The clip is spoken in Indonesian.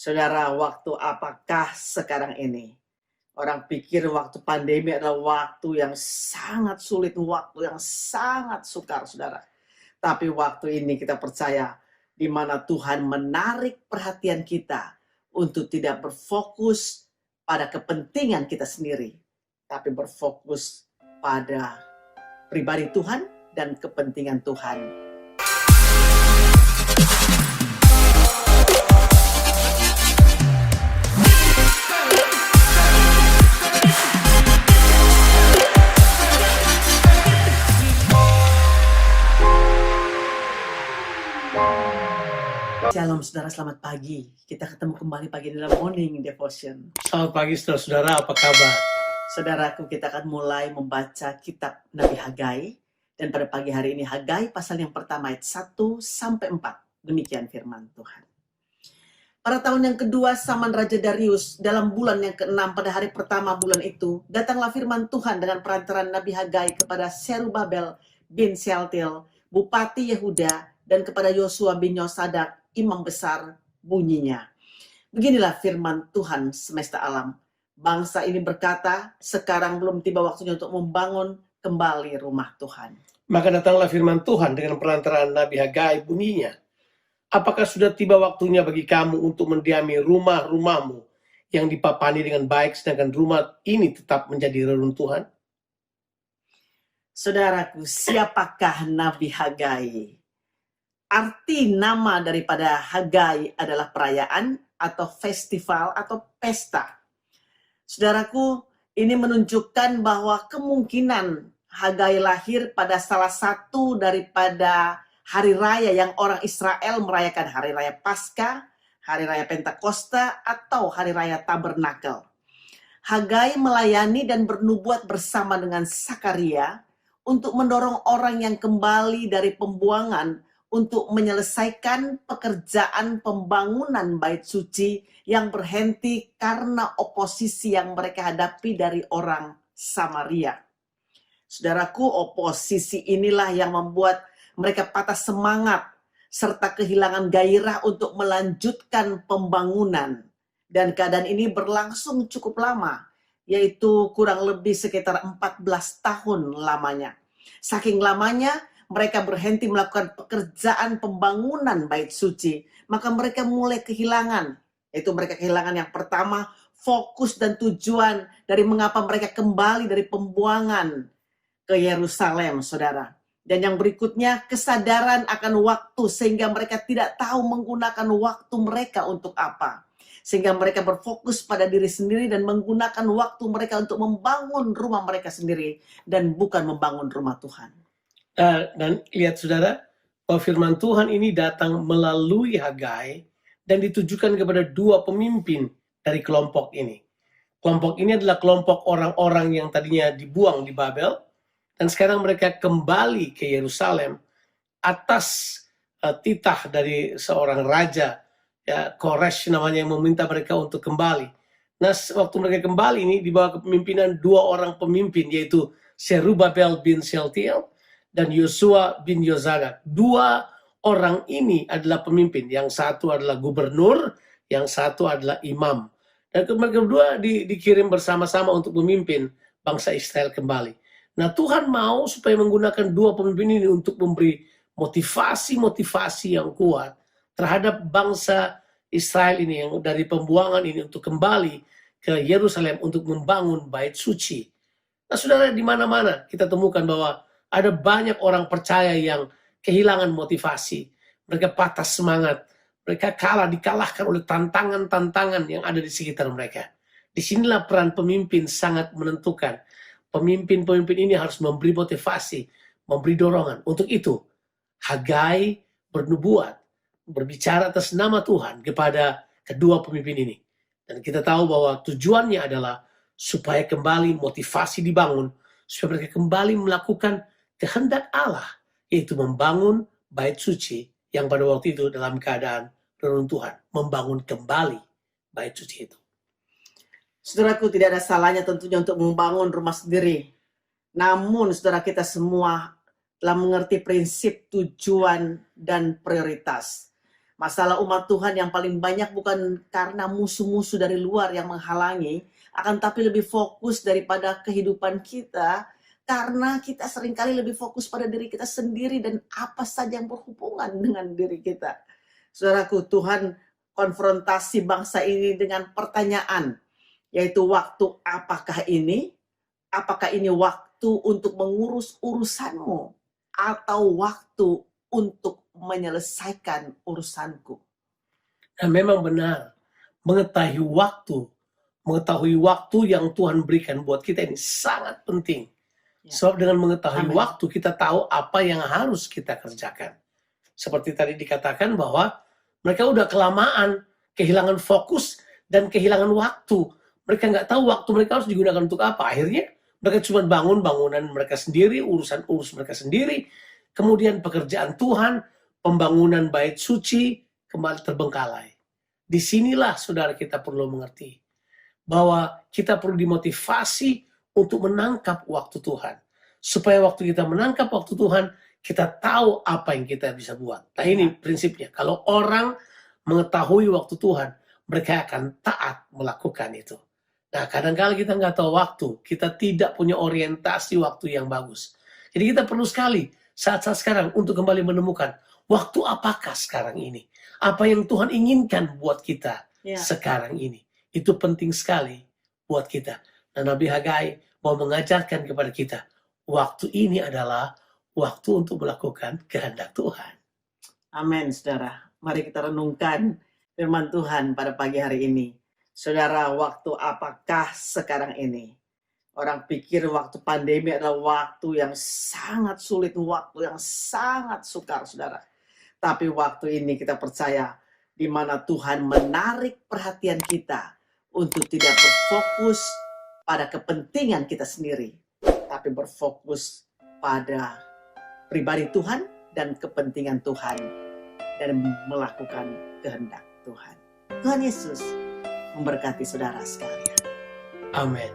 Saudara, waktu apakah sekarang ini? Orang pikir waktu pandemi adalah waktu yang sangat sulit, waktu yang sangat sukar, saudara. Tapi waktu ini kita percaya di mana Tuhan menarik perhatian kita untuk tidak berfokus pada kepentingan kita sendiri, tapi berfokus pada pribadi Tuhan dan kepentingan Tuhan. Shalom saudara, selamat pagi. Kita ketemu kembali pagi dalam Morning Devotion. Selamat pagi saudara-saudara, apa kabar? Saudaraku, kita akan mulai membaca kitab Nabi Hagai. Dan pada pagi hari ini Hagai pasal yang pertama ayat 1 sampai 4. Demikian firman Tuhan. Pada tahun yang kedua zaman Raja Darius, dalam bulan yang ke-6 pada hari pertama bulan itu, datanglah firman Tuhan dengan perantaran Nabi Hagai kepada Serubabel bin Shealtiel, Bupati Yehuda, dan kepada Yosua bin Yosadak, imam besar. Bunyinya, beginilah firman Tuhan semesta alam. Bangsa ini berkata, sekarang belum tiba waktunya untuk membangun kembali rumah Tuhan. Maka datanglah firman Tuhan dengan perantaraan Nabi Hagai, bunyinya, apakah sudah tiba waktunya bagi kamu untuk mendiami rumah-rumahmu yang dipapani dengan baik, sedangkan rumah ini tetap menjadi reruntuhan? Saudaraku, siapakah Nabi Hagai? Arti nama daripada Hagai adalah perayaan atau festival atau pesta. Saudaraku, ini menunjukkan bahwa kemungkinan Hagai lahir pada salah satu daripada hari raya yang orang Israel merayakan, hari raya Paskah, hari raya Pentakosta, atau hari raya Tabernakel. Hagai melayani dan bernubuat bersama dengan Sakaria untuk mendorong orang yang kembali dari pembuangan untuk menyelesaikan pekerjaan pembangunan bait suci yang berhenti karena oposisi yang mereka hadapi dari orang Samaria. Saudaraku, oposisi inilah yang membuat mereka patah semangat serta kehilangan gairah untuk melanjutkan pembangunan. Dan keadaan ini berlangsung cukup lama, yaitu kurang lebih sekitar 14 tahun lamanya. Saking lamanya, mereka berhenti melakukan pekerjaan pembangunan bait suci, maka mereka mulai kehilangan. Yaitu mereka kehilangan yang pertama, fokus dan tujuan dari mengapa mereka kembali dari pembuangan ke Yerusalem, saudara. Dan yang berikutnya, kesadaran akan waktu sehingga mereka tidak tahu menggunakan waktu mereka untuk apa. Sehingga mereka berfokus pada diri sendiri dan menggunakan waktu mereka untuk membangun rumah mereka sendiri dan bukan membangun rumah Tuhan. Dan lihat saudara, bahwa firman Tuhan ini datang melalui Hagai dan ditujukan kepada dua pemimpin dari kelompok ini. Kelompok ini adalah kelompok orang-orang yang tadinya dibuang di Babel, dan sekarang mereka kembali ke Yerusalem atas titah dari seorang raja, ya, Koresh namanya, yang meminta mereka untuk kembali. Nah, waktu mereka kembali ini di bawah kepemimpinan dua orang pemimpin, yaitu Serubabel bin Shealtiel dan Yosua bin Yosadak. Dua orang ini adalah pemimpin. Yang satu adalah gubernur, yang satu adalah imam. Dan mereka berdua dikirim bersama-sama untuk memimpin bangsa Israel kembali. Nah, Tuhan mau supaya menggunakan dua pemimpin ini untuk memberi motivasi-motivasi yang kuat terhadap bangsa Israel ini yang dari pembuangan ini untuk kembali ke Yerusalem untuk membangun bait suci. Nah, saudara, di mana-mana kita temukan bahwa ada banyak orang percaya yang kehilangan motivasi. Mereka patah semangat. Mereka dikalahkan oleh tantangan-tantangan yang ada di sekitar mereka. Disinilah peran pemimpin sangat menentukan. Pemimpin-pemimpin ini harus memberi motivasi, memberi dorongan. Untuk itu, Hagai bernubuat, berbicara atas nama Tuhan kepada kedua pemimpin ini. Dan kita tahu bahwa tujuannya adalah supaya kembali motivasi dibangun, supaya mereka kembali melakukan kehendak Allah, yaitu membangun bait suci yang pada waktu itu dalam keadaan reruntuhan, membangun kembali bait suci itu. Saudaraku, tidak ada salahnya tentunya untuk membangun rumah sendiri. Namun, saudara, kita semua telah mengerti prinsip tujuan dan prioritas. Masalah umat Tuhan yang paling banyak bukan karena musuh-musuh dari luar yang menghalangi, akan tapi lebih fokus daripada kehidupan kita, karena kita seringkali lebih fokus pada diri kita sendiri dan apa saja yang berhubungan dengan diri kita. Saudaraku, Tuhan konfrontasi bangsa ini dengan pertanyaan, yaitu waktu apakah ini? Apakah ini waktu untuk mengurus urusanmu atau waktu untuk menyelesaikan urusanku? Dan memang benar, mengetahui waktu yang Tuhan berikan buat kita ini sangat penting. Ya. Sebab dengan mengetahui Amin. waktu, kita tahu apa yang harus kita kerjakan. Seperti tadi dikatakan bahwa mereka udah kelamaan, kehilangan fokus dan kehilangan waktu. Mereka nggak tahu waktu mereka harus digunakan untuk apa. Akhirnya mereka cuma bangun bangunan mereka sendiri, urus mereka sendiri. Kemudian pekerjaan Tuhan, pembangunan bait suci, kembali terbengkalai. Disinilah saudara kita perlu mengerti bahwa kita perlu dimotivasi untuk menangkap waktu Tuhan. Supaya waktu kita menangkap waktu Tuhan, kita tahu apa yang kita bisa buat. Nah ini prinsipnya, kalau orang mengetahui waktu Tuhan, mereka akan taat melakukan itu. Nah kadang-kala kita nggak tahu waktu, kita tidak punya orientasi waktu yang bagus. Jadi kita perlu sekali saat-saat sekarang untuk kembali menemukan waktu apakah sekarang ini. Apa yang Tuhan inginkan buat kita sekarang ini. Itu penting sekali buat kita. Dan Nabi Hagai mau mengajarkan kepada kita, waktu ini adalah waktu untuk melakukan kehendak Tuhan. Amin, saudara. Mari kita renungkan firman Tuhan pada pagi hari ini. Saudara, waktu apakah sekarang ini? Orang pikir waktu pandemi adalah waktu yang sangat sulit, waktu yang sangat sukar, saudara. Tapi waktu ini kita percaya di mana Tuhan menarik perhatian kita untuk tidak berfokus pada kepentingan kita sendiri, tapi berfokus pada pribadi Tuhan dan kepentingan Tuhan dan melakukan kehendak Tuhan. Tuhan Yesus memberkati saudara sekalian. Amin.